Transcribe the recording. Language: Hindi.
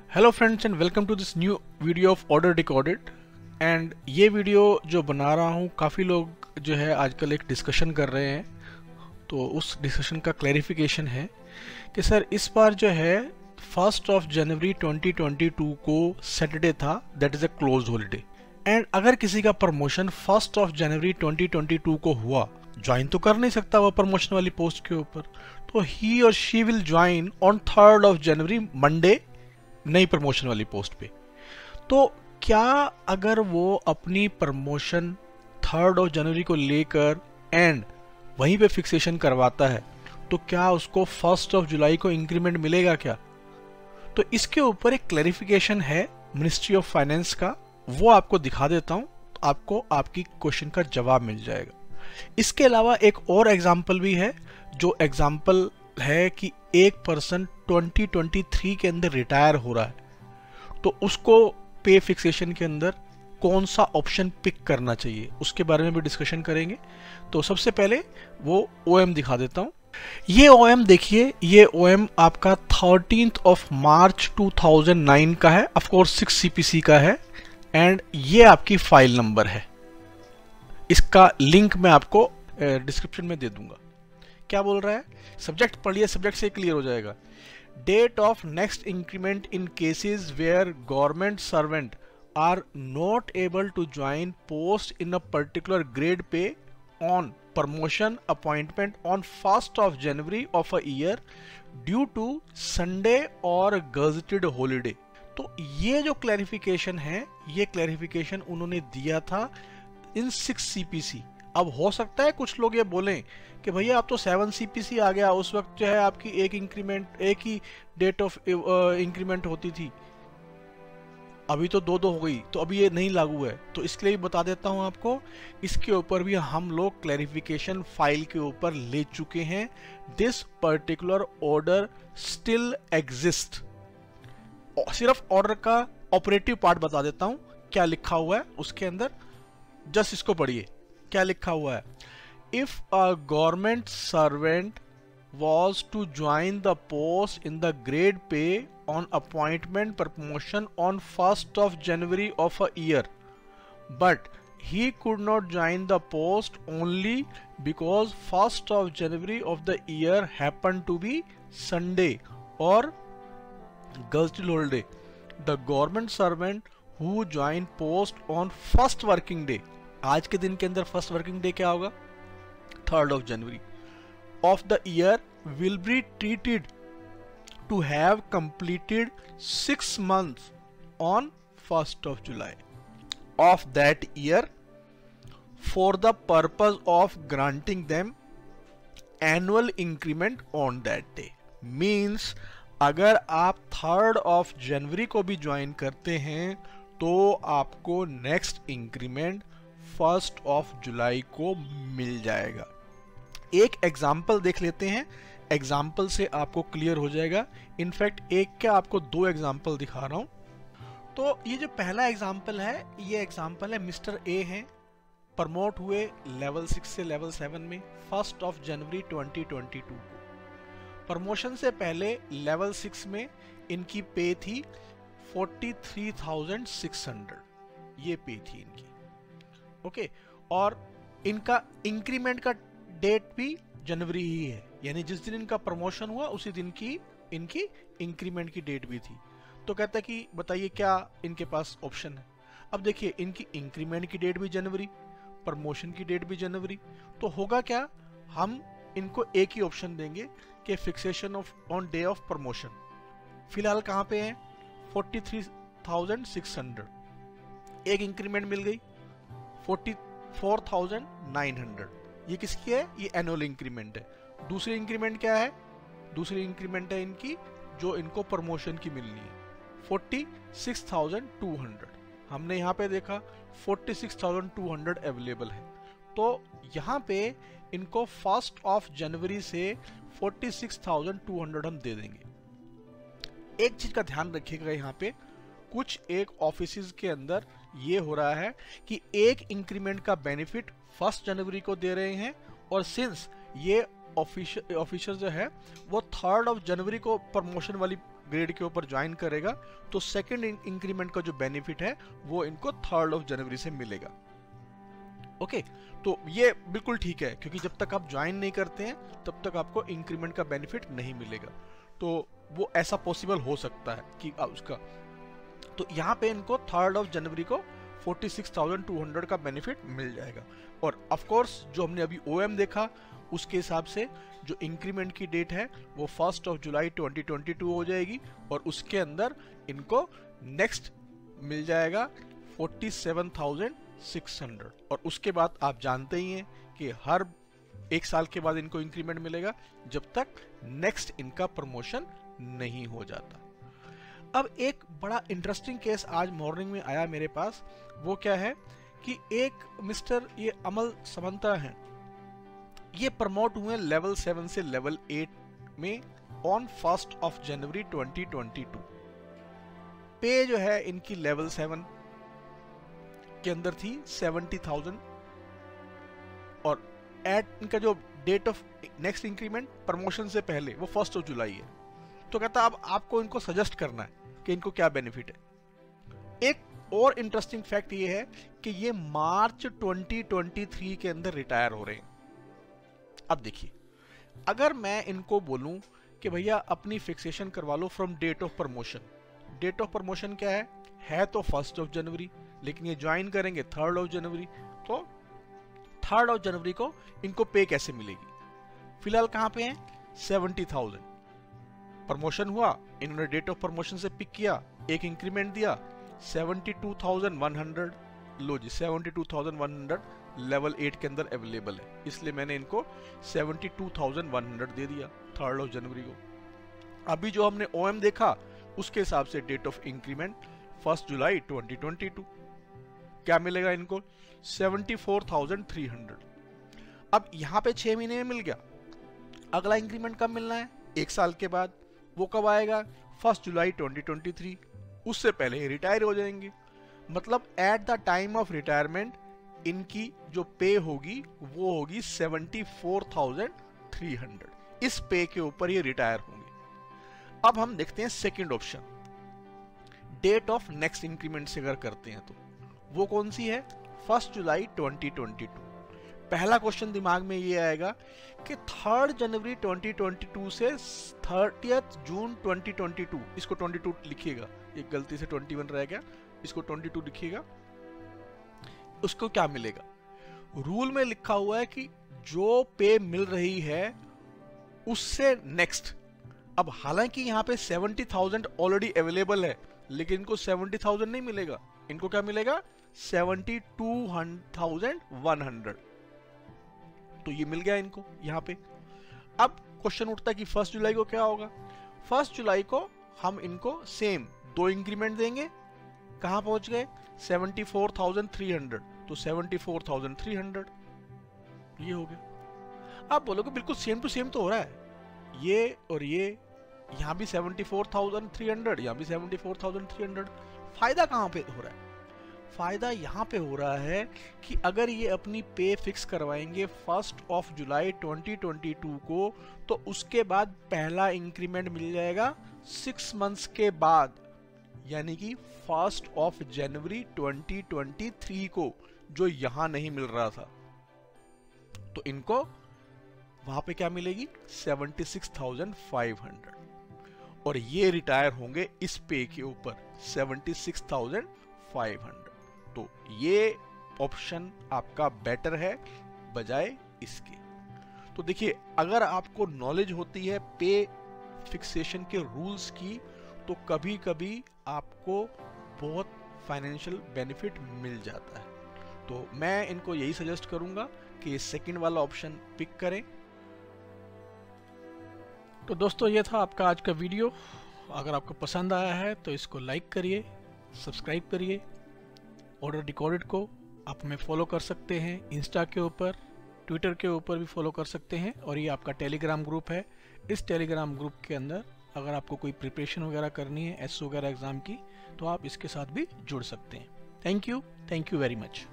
Hello friends and welcome to this new video of order decoded. And ये वीडियो जो बना रहा हूँ, काफ़ी लोग जो है आजकल एक डिस्कशन कर रहे हैं, तो उस डिस्कशन का क्लैरिफिकेशन है कि सर इस बार जो है 1 जनवरी 2022 को सैटरडे था, that is a close holiday. And अगर किसी का प्रमोशन 1 जनवरी 2022 को हुआ, ज्वाइन तो कर नहीं सकता वो प्रमोशन वाली पोस्ट के ऊपर, तो ही और she will join on 3 January Monday नई प्रमोशन वाली पोस्ट पे। तो क्या अगर वो अपनी प्रमोशन 3 जनवरी को लेकर एंड वहीं पे फिक्सेशन करवाता है, तो क्या उसको 1 जुलाई को इंक्रीमेंट मिलेगा क्या? तो इसके ऊपर एक क्लैरिफिकेशन है मिनिस्ट्री ऑफ फाइनेंस का, वो आपको दिखा देता हूं, तो आपको आपकी क्वेश्चन का जवाब मिल जाएगा। इसके अलावा एक और एग्जाम्पल भी है, जो एग्जाम्पल है कि एक पर्सन 2023 के अंदर रिटायर हो रहा है, तो उसको पे फिक्सेशन के अंदर कौन सा ऑप्शन पिक करना चाहिए, उसके बारे में भी डिस्कशन करेंगे। तो सबसे पहले वो ओएम दिखा देता हूं। ये ओएम देखिए, ये ओएम आपका 13 मार्च 2009 का है, ऑफ कोर्स 6 सीपीसी का है, एंड ये आपकी फाइल नंबर है। इसका लिंक मैं आपको डिस्क्रिप्शन में दे दूंगा। क्या बोल रहा है, सब्जेक्ट पढ़िए, सब्जेक्ट से क्लियर हो जाएगा। Date of next increment in cases where government servant are not able to join post in a particular grade pay on promotion appointment on 1 January of a year due to Sunday और गजटेड हॉलीडे। तो ये जो क्लैरिफिकेशन है, ये क्लैरिफिकेशन उन्होंने दिया था इन 6 सीपीसी। अब हो सकता है कुछ लोग ये बोलें कि भैया अब तो 7 सीपीसी आ गया, उस वक्त जो है आपकी एक इंक्रीमेंट, एक ही डेट ऑफ इंक्रीमेंट होती थी, अभी तो 2 हो गई, तो अभी ये नहीं लागू है। तो इसके लिए बता देता हूं आपको, इसके ऊपर भी हम लोग क्लैरिफिकेशन फाइल के ऊपर ले चुके हैं। This particular order still exist. सिर्फ ऑर्डर का ऑपरेटिव पार्ट बता देता हूं, क्या लिखा हुआ है उसके अंदर, जस्ट इसको पढ़िए। क्या लिखा हुआ है, if a government servant was to join the post in the grade pay on appointment promotion on 1 January of a year, but he could not join the post only because 1 January of the year happened to be Sunday or Gazette holiday, the government servant who joined post on first working day, आज के दिन के अंदर फर्स्ट वर्किंग डे क्या होगा, 3 जनवरी of the year, will be treated to have completed 6 months on 1 July of that year for the purpose of granting them annual increment on that day। Means अगर आप 3 जनवरी को भी ज्वाइन करते हैं तो आपको नेक्स्ट इंक्रीमेंट 1 जुलाई को मिल जाएगा। एक एग्जाम्पल देख लेते हैं, एग्जाम्पल से आपको क्लियर हो जाएगा। इनफैक्ट एक क्या, आपको 2 एग्जाम्पल दिखा रहा हूं। तो ये जो पहला एग्जाम्पल है, ये एग्जाम्पल है मिस्टर ए हैं, प्रमोट हुए लेवल 6 से लेवल 7 में 1 जनवरी 2022 को। प्रमोशन से पहले लेवल 6 में इनकी पे थी 43,600, ये पे थी इनकी, ओके। और इनका इंक्रीमेंट का डेट भी जनवरी ही है, यानी जिस दिन इनका प्रमोशन हुआ उसी दिन की इनकी इंक्रीमेंट की डेट भी थी। तो कहता है कि बताइए क्या इनके पास ऑप्शन है। अब देखिए, इनकी इंक्रीमेंट की डेट भी जनवरी, प्रमोशन की डेट भी जनवरी, तो होगा क्या, हम इनको एक ही ऑप्शन देंगे कि fixation of on day of promotion. फिलहाल कहां पे है, 43,600, एक इंक्रीमेंट मिल गई 44,900, ये किसकी है, ये एनुअल इंक्रीमेंट है। दूसरी इंक्रीमेंट क्या है, दूसरी इंक्रीमेंट है इनकी जो इनको प्रमोशन की मिलनी है, 46,200। हमने यहाँ पे देखा 46,200 अवेलेबल है, तो यहाँ पे इनको 1 जनवरी से 46,200 हम दे देंगे। एक चीज का ध्यान रखिएगा, यहाँ पे कुछ एक ऑफिसेज के अंदर ये हो रहा है कि एक इंक्रीमेंट का बेनिफिट 1 जनवरी को दे रहे हैं, और सिंस ये ऑफिसर जो है वो 3 जनवरी को प्रमोशन वाली ग्रेड के ऊपर ज्वाइन करेगा तो सेकंड इंक्रीमेंट का जो बेनिफिट है वो इनको 3rd ऑफ जनवरी से मिलेगा। ओके, तो ये बिल्कुल ठीक है, क्योंकि जब तक आप ज्वाइन नहीं करते हैं तब तक आपको इंक्रीमेंट का बेनिफिट नहीं मिलेगा। तो वो ऐसा पॉसिबल हो सकता है कि उसका, तो यहाँ पे इनको 3rd ऑफ जनवरी को 46,200 का बेनिफिट मिल जाएगा। और ऑफ कोर्स जो हमने अभी ओएम देखा उसके हिसाब से जो इंक्रीमेंट की डेट है वो 1 जुलाई 2022 हो जाएगी, और उसके अंदर इनको नेक्स्ट मिल जाएगा 47,600। और उसके बाद आप जानते ही हैं कि हर 1 साल के बाद इनको इंक्रीमेंट मिलेगा जब तक नेक्स्ट इनका प्रमोशन नहीं हो जाता। अब एक बड़ा इंटरेस्टिंग केस आज मॉर्निंग में आया मेरे पास, वो क्या है कि एक मिस्टर ये अमल समंता हैं, ये प्रमोट हुए लेवल 7 से लेवल 8 में ऑन 1 जनवरी 2022। पे जो है इनकी लेवल 7 के अंदर थी 70,000, और एट इनका जो date of next increment promotion से पहले वो 1 जुलाई है। तो कहता अब आपको इनको सजेस्ट करना है कि इनको क्या बेनिफिट है। एक और इंटरेस्टिंग फैक्ट ये है कि ये मार्च 2023 के अंदर रिटायर हो रहे हैं। अब देखिए, अगर मैं इनको बोलूं कि भैया अपनी फिक्सेशन करवा लो from date of promotion, date of promotion क्या है तो 1 जनवरी, लेकिन ये ज्वाइन करेंगे 3rd ऑफ जनवरी, तो 3rd ऑफ जनवरी को इनको पे कैसे मिलेगी? फिलहाल कहां पे हैं? 70,000। प्रमोशन हुआ, इन्होंने डेट ऑफ प्रमोशन से पिक किया, एक इंक्रीमेंट दिया 72,100। लो जी, 72,100 लेवल 8 के अंदर अवेलेबल है, इसलिए मैंने इनको 72,100 दे दिया 3rd ऑफ जनवरी को। अभी जो हमने ओएम देखा उसके हिसाब से डेट ऑफ इंक्रीमेंट 1 जुलाई 2022। क्या मिलेगा इनको? 74,300। अब यहां पे 6 महीने में मिल गया, अगला इंक्रीमेंट कब मिलना है? 1 साल के बाद। वो कब आएगा? 1 जुलाई 2023। उससे पहले ही रिटायर हो जाएंगे, मतलब at the time of retirement इनकी जो पे होगी वो होगी 74,300। इस पे के ऊपर ये रिटायर होंगे। अब हम देखते हैं second option, date of next increment से अगर करते हैं तो वो कौन सी है? 1 जुलाई 2022। पहला क्वेश्चन दिमाग में ये आएगा कि 3rd जनवरी 2022 से 30th जून 2022, इसको 22 लिखिएगा, एक गलती से 21 रह गया, इसको 22 लिखिएगा। उसको क्या मिलेगा? रूल में लिखा हुआ है कि जो पे मिल रही है उससे नेक्स्ट। अब हालांकि यहां पे 70,000 ऑलरेडी अवेलेबल है, लेकिन इनको 70,000 नहीं मिलेगा, इनको क्या मिलेगा? 72,100। तो ये मिल गया इनको यहां पे। अब क्वेश्चन उठता है कि 1 जुलाई को क्या होगा? 1 जुलाई को हम इनको सेम 2 इंक्रीमेंट देंगे। कहां पहुंच गए? 74,300, तो 74,300 ये हो गया। आप बोलोगे बिल्कुल सेम टू सेम तो हो रहा है, ये और ये, यहां भी 74,300, यहां भी 74,300। फायदा कहां पे हो रहा है? फायदा यहां पे हो रहा है कि अगर ये अपनी पे फिक्स करवाएंगे 1 जुलाई 2022 को, तो उसके बाद पहला इंक्रीमेंट मिल जाएगा 6 मंथ्स के बाद, यानी कि 1 जनवरी 2023 को, जो यहां नहीं मिल रहा था। तो इनको वहां पे क्या मिलेगी? 76,500, और ये रिटायर होंगे इस पे के ऊपर 76,500। तो ये ऑप्शन आपका बेटर है बजाय इसके। तो देखिए, अगर आपको नॉलेज होती है पे फिक्सेशन के रूल्स की, तो कभी कभी आपको बहुत फाइनेंशियल बेनिफिट मिल जाता है। तो मैं इनको यही सजेस्ट करूंगा कि सेकंड वाला ऑप्शन पिक करें। तो दोस्तों, ये था आपका आज का वीडियो। अगर आपको पसंद आया है तो इसको लाइक करिए, सब्सक्राइब करिए। ऑर्डर डिकॉर्डेड को आप हमें फॉलो कर सकते हैं, इंस्टा के ऊपर, ट्विटर के ऊपर भी फॉलो कर सकते हैं। और ये आपका टेलीग्राम ग्रुप है। इस टेलीग्राम ग्रुप के अंदर अगर आपको कोई प्रिपरेशन वगैरह करनी है एस वगैरह एग्जाम की, तो आप इसके साथ भी जुड़ सकते हैं। Thank you very much.